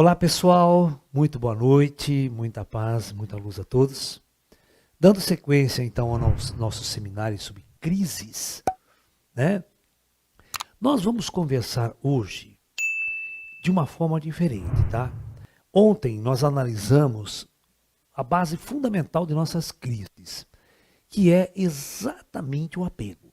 Olá pessoal, muito boa noite, muita paz, muita luz a todos. Dando sequência então ao nosso seminário sobre crises, né? Nós vamos conversar hoje de uma forma diferente, tá? Ontem nós analisamos a base fundamental de nossas crises, que é exatamente o apego.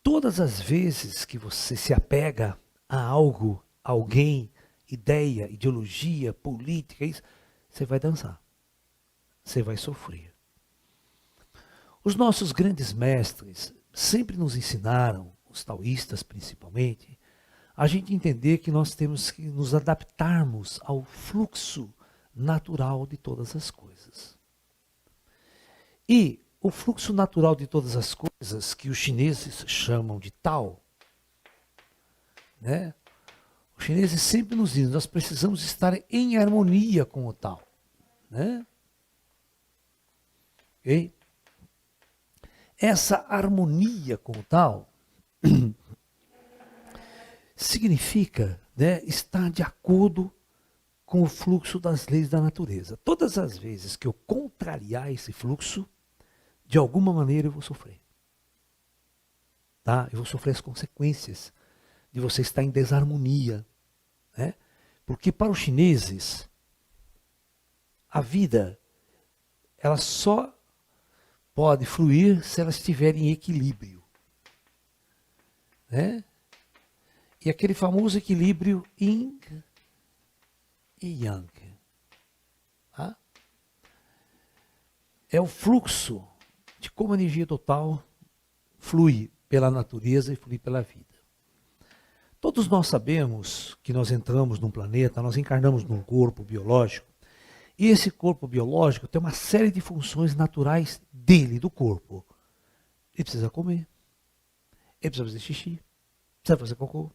Todas as vezes que você se apega a algo, a alguém, ideia, ideologia, política, isso, você vai dançar. Você vai sofrer. Os nossos grandes mestres sempre nos ensinaram, os taoístas principalmente, a gente entender que nós temos que nos adaptarmos ao fluxo natural de todas as coisas. E o fluxo natural de todas as coisas, que os chineses chamam de Tao, né? Os chineses sempre nos dizem, nós precisamos estar em harmonia com o Tao, né? Okay? Essa harmonia com o Tao significa, né, estar de acordo com o fluxo das leis da natureza. Todas as vezes que eu contrariar esse fluxo, de alguma maneira eu vou sofrer. Tá? Eu vou sofrer as consequências de você estar em desarmonia. Né? Porque para os chineses, a vida ela só pode fluir se ela estiver em equilíbrio. Né? E aquele famoso equilíbrio yin e yang. Tá? É o fluxo de como a energia total flui pela natureza e flui pela vida. Todos nós sabemos que nós entramos num planeta, nós encarnamos num corpo biológico, e esse corpo biológico tem uma série de funções naturais dele, do corpo. Ele precisa comer, ele precisa fazer xixi, precisa fazer cocô.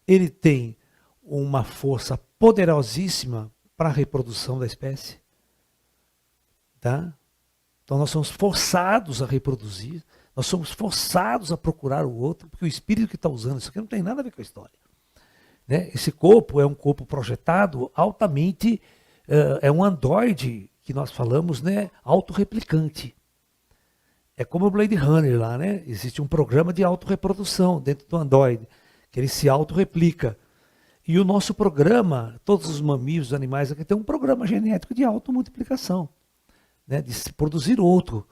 Ele tem uma força poderosíssima para a reprodução da espécie. Tá? Então nós somos forçados a reproduzir, nós somos forçados a procurar o outro, porque o espírito que está usando isso aqui não tem nada a ver com a história. Né? Esse corpo é um corpo projetado altamente, é um androide que nós falamos, né, autorreplicante. É como o Blade Runner lá, né? Existe um programa de autorreprodução dentro do androide, que ele se autorreplica. E o nosso programa, todos os mamíferos, os animais aqui, tem um programa genético de automultiplicação. Né, de se produzir outro,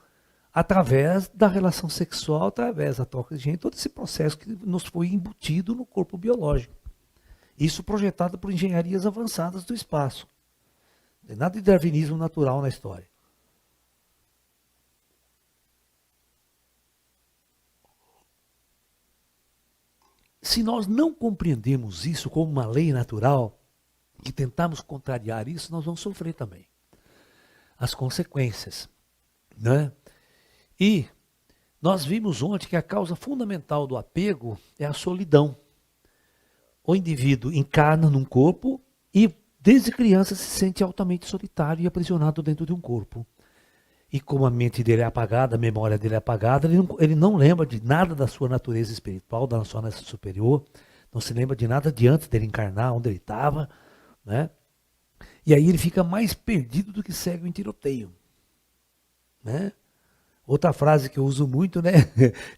através da relação sexual, através da troca de gene, todo esse processo que nos foi embutido no corpo biológico. Isso projetado por engenharias avançadas do espaço. Não tem nada de darwinismo natural na história. Se nós não compreendemos isso como uma lei natural, e tentamos contrariar isso, nós vamos sofrer também as consequências, né? E nós vimos ontem que a causa fundamental do apego é a solidão. O indivíduo encarna num corpo e desde criança se sente altamente solitário e aprisionado dentro de um corpo. E como a mente dele é apagada, a memória dele é apagada, ele não lembra de nada da sua natureza espiritual, da sua natureza superior, não se lembra de nada de antes dele encarnar, onde ele estava, né? E aí ele fica mais perdido do que cego em tiroteio. Né? Outra frase que eu uso muito, né?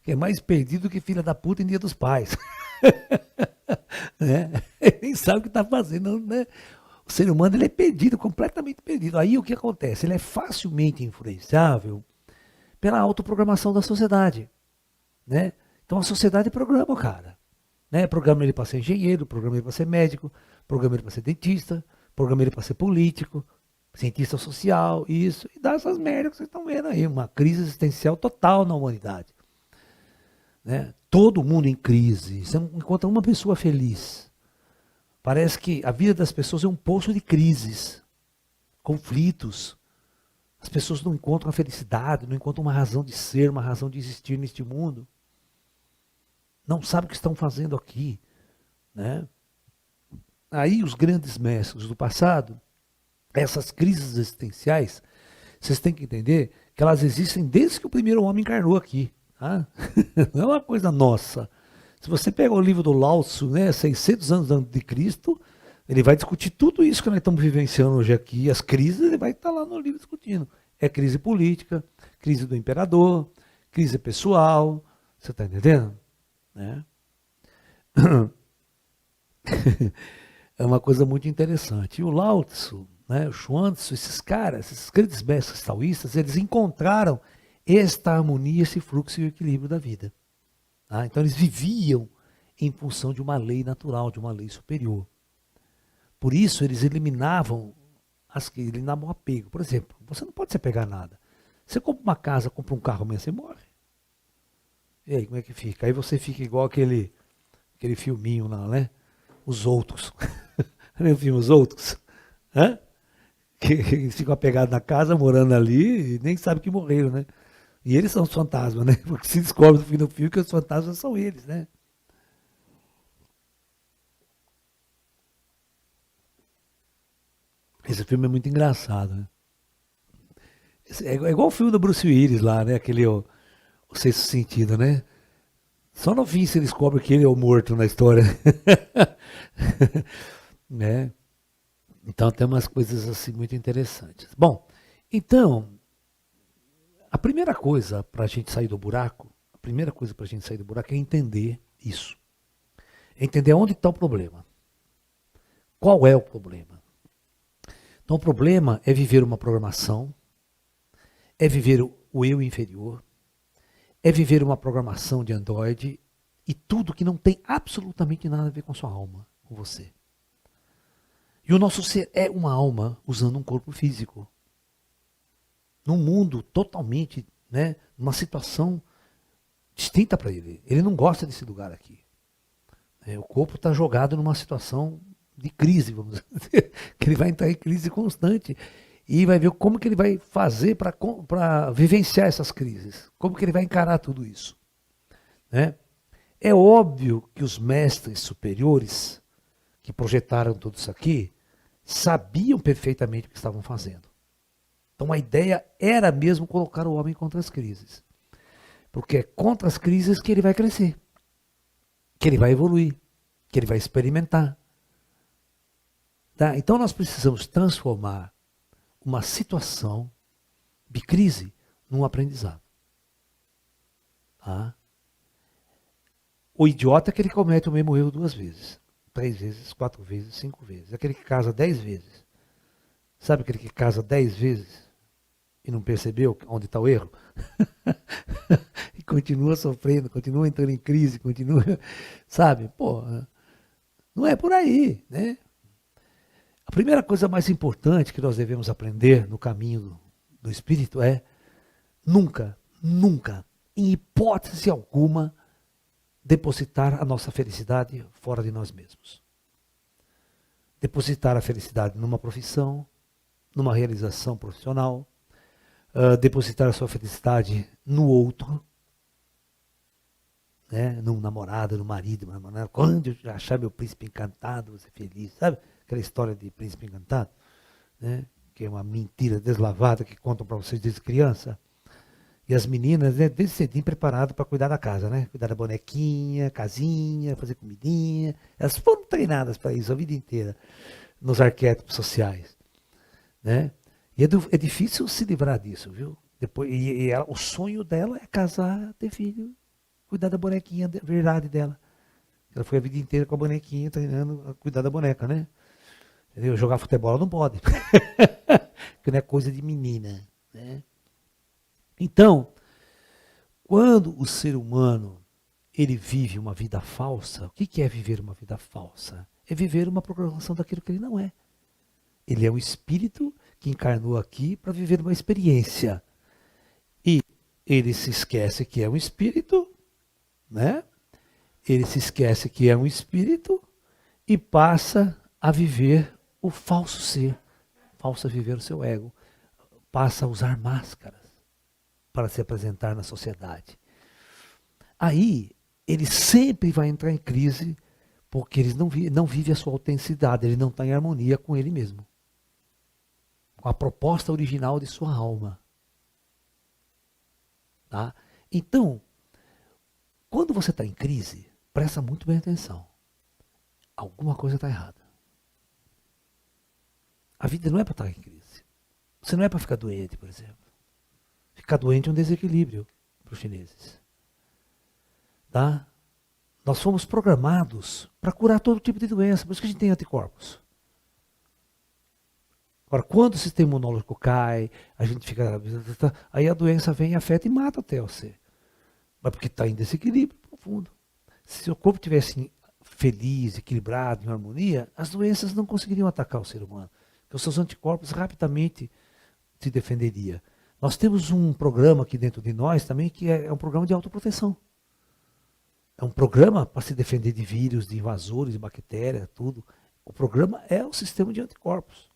Que é mais perdido que filha da puta em Dia dos Pais. Né? Ele nem sabe o que está fazendo. Né? O ser humano ele é perdido, completamente perdido. Aí o que acontece? Ele é facilmente influenciável pela autoprogramação da sociedade. Né? Então a sociedade programa o cara. Né? Programa ele para ser engenheiro, programa ele para ser médico, programa ele para ser dentista, programa ele para ser político, cientista social, isso, e dá essas merdas que vocês estão vendo aí, uma crise existencial total na humanidade. Né? Todo mundo em crise, você não encontra uma pessoa feliz. Parece que a vida das pessoas é um poço de crises, conflitos. As pessoas não encontram a felicidade, não encontram uma razão de ser, uma razão de existir neste mundo. Não sabem o que estão fazendo aqui. Né? Aí os grandes mestres do passado, essas crises existenciais, vocês têm que entender que elas existem desde que o primeiro homem encarnou aqui. Tá? Não é uma coisa nossa. Se você pega o livro do Lao Tzu, né, 600 anos antes de Cristo, Ele vai discutir tudo isso que nós estamos vivenciando hoje aqui, as crises, ele vai estar lá no livro discutindo. É crise política, crise do imperador, crise pessoal, você está entendendo? Né? É uma coisa muito interessante. E o Lao Tzu, né, o Chuang Tzu, esses caras, esses grandes mestres taoístas, eles encontraram esta harmonia, esse fluxo e o equilíbrio da vida. Tá? Então eles viviam em função de uma lei natural, de uma lei superior. Por isso eles eliminavam eliminavam o apego. Por exemplo, você não pode se apegar a nada. Você compra uma casa, compra um carro, amanhã você morre. E aí, como é que fica? Aí você fica igual aquele filminho lá, né? Os Outros. Lembra o filme Os Outros? Hã? Que eles ficam apegados na casa, morando ali, e nem sabem que morreram, né? E eles são os fantasmas, né? Porque se descobre no fim do filme que os fantasmas são eles, né? Esse filme é muito engraçado, né? É igual o filme do Bruce Willis lá, né? Aquele o Sexto Sentido, né? Só no fim se descobre que ele é o morto na história. Né? Então tem umas coisas assim muito interessantes. Bom, então, a primeira coisa para a gente sair do buraco, a primeira coisa para a gente sair do buraco é entender isso. É entender onde está o problema. Qual é o problema? Então o problema é viver uma programação, é viver o eu inferior, é viver uma programação de Android e tudo que não tem absolutamente nada a ver com a sua alma, com você. E o nosso ser é uma alma usando um corpo físico. Num mundo totalmente, né, numa situação distinta para ele. Ele não gosta desse lugar aqui. O corpo está jogado numa situação de crise, vamos dizer, que ele vai entrar em crise constante e vai ver como que ele vai fazer para vivenciar essas crises, como que ele vai encarar tudo isso. Né? É óbvio que os mestres superiores que projetaram tudo isso aqui sabiam perfeitamente o que estavam fazendo. Então a ideia era mesmo colocar o homem contra as crises. Porque é contra as crises que ele vai crescer, que ele vai evoluir, que ele vai experimentar. Tá? Então nós precisamos transformar uma situação de crise num aprendizado. Tá? O idiota é aquele que comete o mesmo erro 2 vezes, 3 vezes, 4 vezes, 5 vezes. Aquele que casa 10 vezes. Sabe aquele que casa 10 vezes e não percebeu onde está o erro? E continua sofrendo, continua entrando em crise, continua, sabe? Pô, não é por aí, né? A primeira coisa mais importante que nós devemos aprender no caminho do espírito é nunca, nunca, em hipótese alguma, depositar a nossa felicidade fora de nós mesmos. Depositar a felicidade numa profissão, numa realização profissional, depositar a sua felicidade no outro, né? Num namorado, no marido, uma namorada. Quando eu achar meu príncipe encantado, vou ser feliz, sabe? Aquela história de príncipe encantado, né? Que é uma mentira deslavada que contam para vocês desde criança. E as meninas, né, desde cedinho preparadas para cuidar da casa, né? Cuidar da bonequinha, casinha, fazer comidinha. Elas foram treinadas para isso a vida inteira, nos arquétipos sociais, né? E é difícil se livrar disso, viu? Depois, o sonho dela é casar, ter filho, cuidar da bonequinha, verdade dela. Ela foi a vida inteira com a bonequinha, treinando a cuidar da boneca, né? Entendeu? Jogar futebol não pode. Porque não é coisa de menina, né? Então, quando o ser humano ele vive uma vida falsa, o que é viver uma vida falsa? É viver uma programação daquilo que ele não é. Ele é um espírito que encarnou aqui para viver uma experiência. E ele se esquece que é um espírito, né? Ele se esquece que é um espírito e passa a viver o falso ser, passa a viver o seu ego, passa a usar máscaras para se apresentar na sociedade. Aí ele sempre vai entrar em crise porque ele não vive a sua autenticidade, ele não está em harmonia com ele mesmo, com a proposta original de sua alma. Tá? Então, quando você está em crise, presta muito bem atenção. Alguma coisa está errada. A vida não é para estar em crise. Você não é para ficar doente, por exemplo. Ficar doente é um desequilíbrio para os chineses. Tá? Nós fomos programados para curar todo tipo de doença, por isso que a gente tem anticorpos. Agora, quando o sistema imunológico cai, a gente fica. Aí a doença vem, afeta e mata até você. Mas porque está em desequilíbrio profundo. Se o corpo estivesse feliz, equilibrado, em harmonia, as doenças não conseguiriam atacar o ser humano. Porque os seus anticorpos rapidamente se defenderiam. Nós temos um programa aqui dentro de nós também, que é um programa de autoproteção. É um programa para se defender de vírus, de invasores, de bactérias, tudo. O programa é o sistema de anticorpos.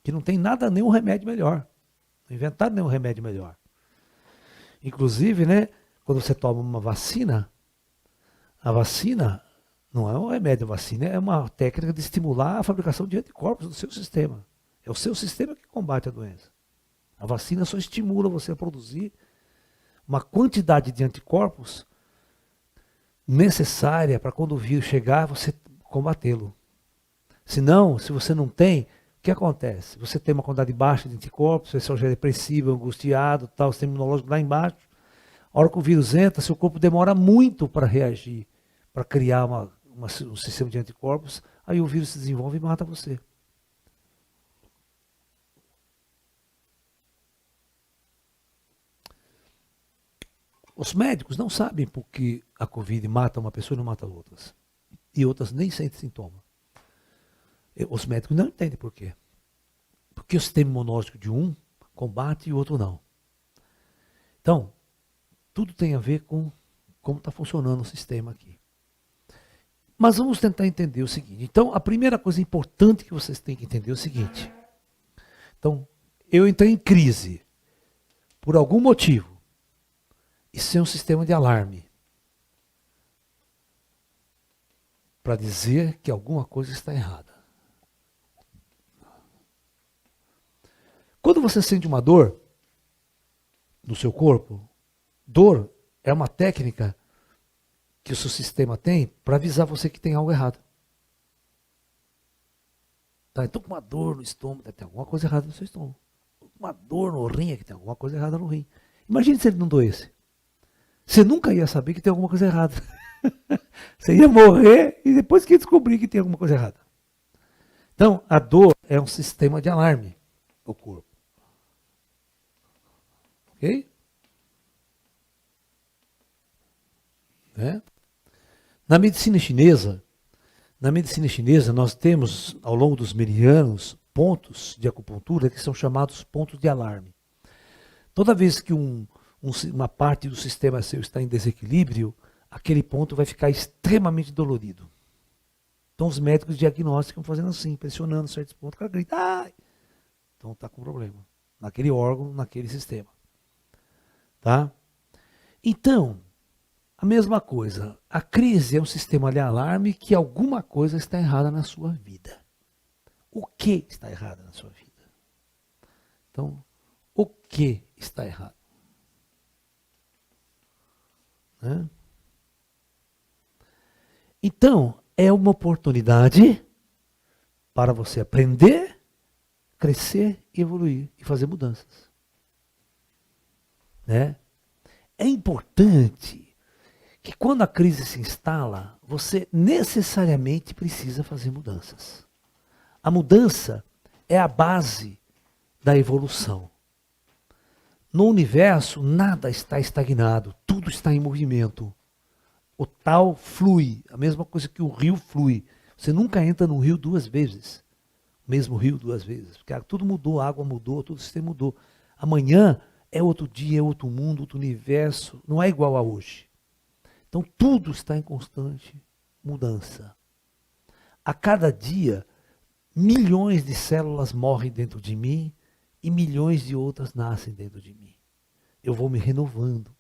Que não tem nada, nenhum remédio melhor. Não inventaram nenhum remédio melhor. Inclusive, né, quando você toma uma vacina, a vacina não é um remédio, a vacina é uma técnica de estimular a fabricação de anticorpos do seu sistema. É o seu sistema que combate a doença. A vacina só estimula você a produzir uma quantidade de anticorpos necessária para quando o vírus chegar, você combatê-lo. Senão, se você não tem, o que acontece? Você tem uma quantidade baixa de anticorpos, você já é depressivo, angustiado, tal, o sistema imunológico lá embaixo. A hora que o vírus entra, seu corpo demora muito para reagir, para criar um sistema de anticorpos, aí o vírus se desenvolve e mata você. Os médicos não sabem por que a Covid mata uma pessoa e não mata outras. E outras nem sentem sintoma. Os médicos não entendem por quê. Porque o sistema imunológico de um combate e o outro não. Então, tudo tem a ver com como está funcionando o sistema aqui. Mas vamos tentar entender o seguinte. Então, a primeira coisa importante que vocês têm que entender é o seguinte. Então, eu entrei em crise por algum motivo. Isso é um sistema de alarme para dizer que alguma coisa está errada. Quando você sente uma dor no seu corpo, dor é uma técnica que o seu sistema tem para avisar você que tem algo errado. Tá, então com uma dor no estômago, tem alguma coisa errada no seu estômago. Uma dor no rim, que tem alguma coisa errada no rim. Imagine se ele não doesse. Você nunca ia saber que tem alguma coisa errada. Você ia morrer e depois que ia descobrir que tem alguma coisa errada. Então, a dor é um sistema de alarme no corpo. Ok? Né? Na medicina chinesa, nós temos, ao longo dos meridianos, pontos de acupuntura que são chamados pontos de alarme. Toda vez que uma parte do sistema seu está em desequilíbrio, aquele ponto vai ficar extremamente dolorido. Então os médicos diagnosticam fazendo assim, pressionando certos pontos, o cara grita, ai! Então está com problema. Naquele órgão, naquele sistema. Tá? Então, a mesma coisa. A crise é um sistema de alarme que alguma coisa está errada na sua vida. O que está errado na sua vida? Então, o que está errado? Né? Então, é uma oportunidade para você aprender, crescer, evoluir e fazer mudanças. Né? É importante que quando a crise se instala, você necessariamente precisa fazer mudanças. A mudança é a base da evolução. No universo, nada está estagnado, tudo está em movimento. O tal flui, a mesma coisa que o rio flui. Você nunca entra no rio duas vezes, o mesmo rio duas vezes, porque tudo mudou, a água mudou, todo o sistema mudou. Amanhã é outro dia, é outro mundo, outro universo, não é igual a hoje. Então tudo está em constante mudança. A cada dia, milhões de células morrem dentro de mim e milhões de outras nascem dentro de mim. Eu vou me renovando,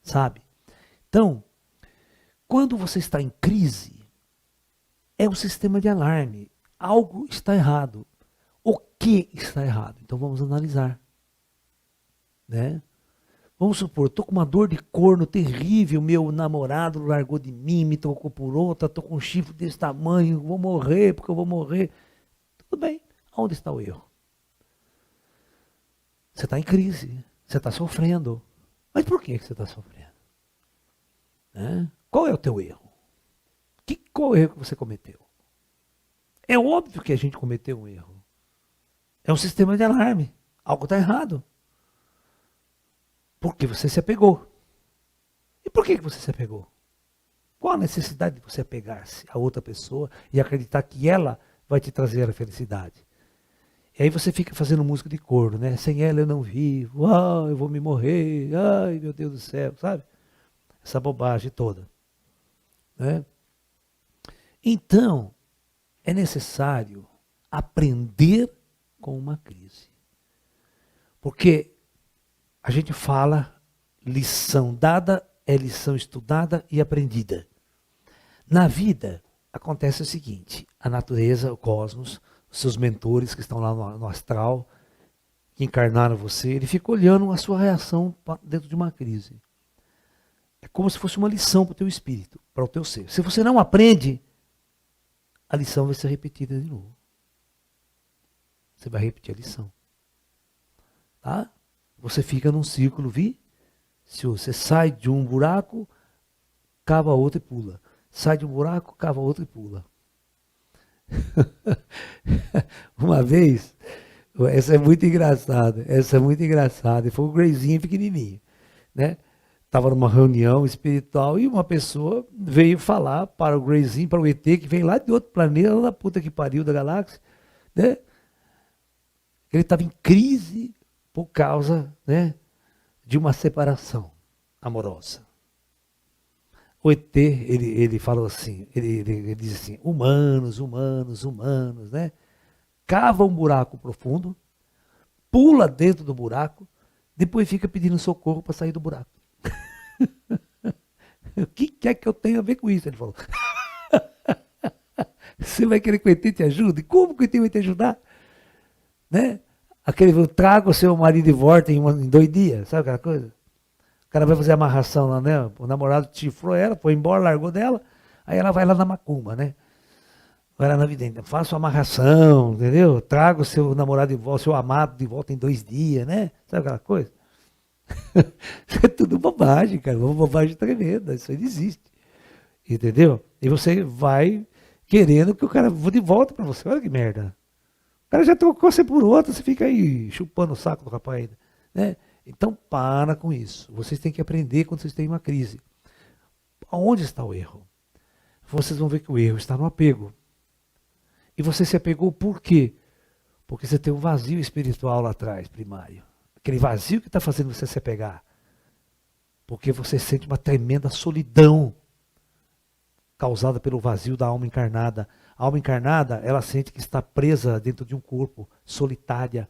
sabe? Então, quando você está em crise, é um sistema de alarme. Algo está errado. O que está errado? Então vamos analisar. Né? Vamos supor, estou com uma dor de corno terrível, meu namorado largou de mim, me trocou por outra, estou com um chifre desse tamanho, vou morrer porque eu vou morrer. Tudo bem, Onde está o erro? Você está em crise, você está sofrendo. Mas por que você está sofrendo? Qual é o teu erro? Qual é o erro que você cometeu? É óbvio que a gente cometeu um erro. É um sistema de alarme. Algo está errado. Porque você se apegou. E por que você se apegou? Qual a necessidade de você apegar-se a outra pessoa e acreditar que ela vai te trazer a felicidade? E aí você fica fazendo música de corno, né? Sem ela eu não vivo, eu vou me morrer, ai meu Deus do céu, sabe? Essa bobagem toda. Né? Então, é necessário aprender com uma crise. Porque a gente fala, lição dada é lição estudada e aprendida. Na vida, acontece o seguinte, a natureza, o cosmos, os seus mentores que estão lá no astral, que encarnaram você, ele fica olhando a sua reação dentro de uma crise. É como se fosse uma lição para o teu espírito, para o teu ser. Se você não aprende, a lição vai ser repetida de novo. Você vai repetir a lição. Tá? Você fica num círculo vicioso. Você sai de um buraco, cava outro e pula. Sai de um buraco, cava outro e pula. Uma vez, essa é muito engraçada, e foi um Grayzinho pequenininho, né? Estava numa reunião espiritual e uma pessoa veio falar para o Grayzinho, para o ET, que veio lá de outro planeta, lá da puta que pariu da galáxia, né? Ele estava em crise por causa, né, de uma separação amorosa. O ET, ele falou assim, ele diz assim, humanos, né? Cava um buraco profundo, pula dentro do buraco, depois fica pedindo socorro para sair do buraco. O que é que eu tenho a ver com isso? Ele falou. Você vai querer que o ET te ajude? Como que o ET vai te ajudar? Né? Aquele, traga o seu marido de volta em 2 dias, sabe aquela coisa? O cara vai fazer amarração lá, né? O namorado chifrou ela, foi embora, largou dela, aí ela vai lá na macumba, né? Vai lá na vidente, faça uma amarração, entendeu? Traga o seu namorado de volta, o seu amado de volta em 2 dias, né? Sabe aquela coisa? Isso é tudo bobagem, cara, uma bobagem tremenda, isso aí não existe. Entendeu? E você vai querendo que o cara vá de volta pra você, olha que merda. O cara já trocou você por outro, você fica aí chupando o saco do rapaz ainda, né? Então para com isso. Vocês têm que aprender quando vocês têm uma crise. Onde está o erro? Vocês vão ver que o erro está no apego. E você se apegou por quê? Porque você tem um vazio espiritual lá atrás, primário. Aquele vazio que está fazendo você se apegar. Porque você sente uma tremenda solidão causada pelo vazio da alma encarnada. A alma encarnada, ela sente que está presa dentro de um corpo, solitária,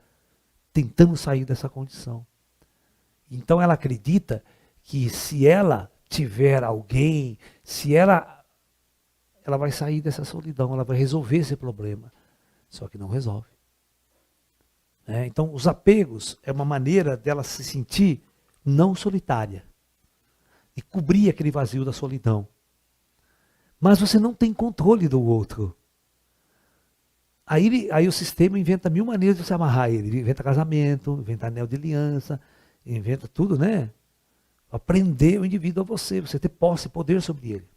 tentando sair dessa condição. Então ela acredita que se ela tiver alguém, se ela vai sair dessa solidão, ela vai resolver esse problema. Só que não resolve. Então os apegos é uma maneira dela se sentir não solitária. E cobrir aquele vazio da solidão. Mas você não tem controle do outro. Aí o sistema inventa 1000 maneiras de você amarrar ele. Ele inventa casamento, inventa anel de aliança, inventa tudo, né? Aprender o indivíduo a você ter posse, poder sobre ele.